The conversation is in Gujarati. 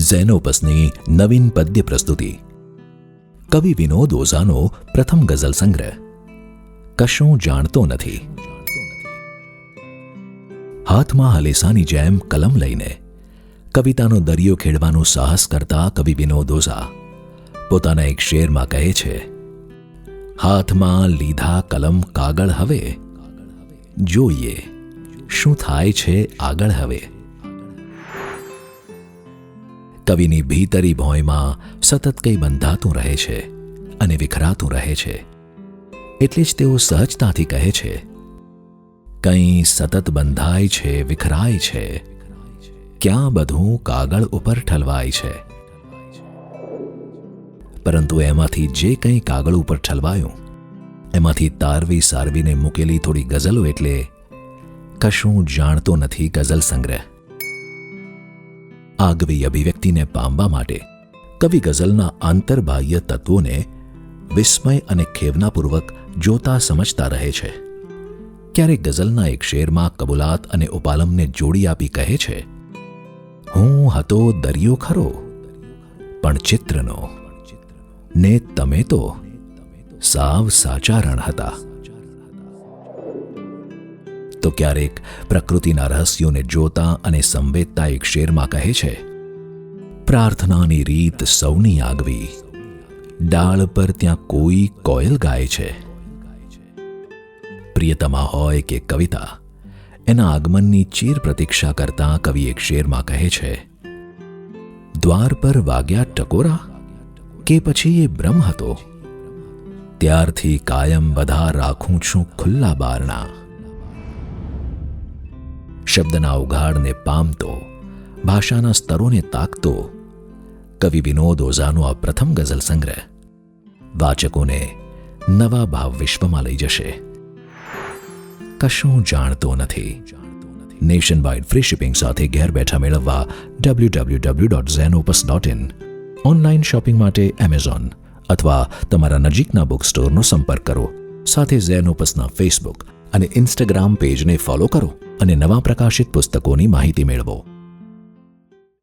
ઝેનોપસની નવીન પદ્ય પ્રસ્તુતિ. કવિ વિનોદ ઓઝાનો પ્રથમ ગઝલ સંગ્રહ કશું જાણતો નથી. હાથમાં હલેસાની જેમ કલમ લઈને કવિતાનો દરિયો ખેડવાનું સાહસ કરતા કવિ વિનોદ ઓઝા પોતાના એક શેરમાં કહે છે, હાથમાં લીધા કલમ કાગળ હવે, જોઈએ શું થાય છે આગળ હવે. કવિની ભીતરી ભોંયમાં સતત કંઈ બંધાતું રહે છે અને વિખરાતું રહે છે. એટલે જ તેઓ સહજતાથી કહે છે, કંઈ સતત બંધાય છે, વિખરાય છે, ક્યાં બધું કાગળ ઉપર ઠલવાય છે. પરંતુ એમાંથી જે કંઈ કાગળ ઉપર ઠલવાયું એમાંથી તારવી સારવીને મૂકેલી થોડી ગઝલો એટલે કશું જાણતો નથી ગઝલ સંગ્રહ. આગવી અભિવ્યક્તિને પામવા માટે કવિ ગઝલના આંતરબાહ્ય તત્વોને વિસ્મય અને ખેવનાપૂર્વક જોતા સમજતા રહે છે. ક્યારેક ગઝલના એક શેરમાં કબૂલાત અને ઉપાલમને જોડી આપી કહે છે, હું હતો દરિયો ખરો પણ ચિત્રનો, ને તમે તો સાવ સાચા રણ હતા. તો ક્યારેક પ્રકૃતિના રહસ્યોને જોતા અને સંવેદતા એક શેરમાં કહે છે, પ્રાર્થનાની રીત સૌની આગવી, ડાળ પર ત્યાં કોઈ કોયલ ગાય છે. પ્રિયતમા હોય કે કવિતા, એના આગમનની ચીર પ્રતીક્ષા કરતા કવિ એક શેરમાં કહે છે, દ્વાર પર વાગ્યા ટકોરા કે પછી એ બ્રહ્મ હતો, ત્યારથી કાયમ બધા રાખું છું ખુલ્લા બારણા. શબ્દના ઉઘાડને પામતો, ભાષાના સ્તરોને તાકતો કવિ વિનોદ ઓઝાનો આ પ્રથમ ગઝલ સંગ્રહ વાચકોને નવા ભાવ વિશ્વમાં લઈ જશે. કશું જાણતો નથી નેશન વાઇડ ફ્રી શિપિંગ સાથે ઘેર બેઠા મેળવવા www.zenopus.in. ઓનલાઈન શોપિંગ માટે એમેઝોન અથવા તમારા નજીકના બુક સ્ટોરનો સંપર્ક કરો. સાથે ઝેનોપસના ફેસબુક અને ઇન્સ્ટાગ્રામ પેજને ફોલો કરો અને નવા પ્રકાશિત પુસ્તકોની માહિતી મેળવો.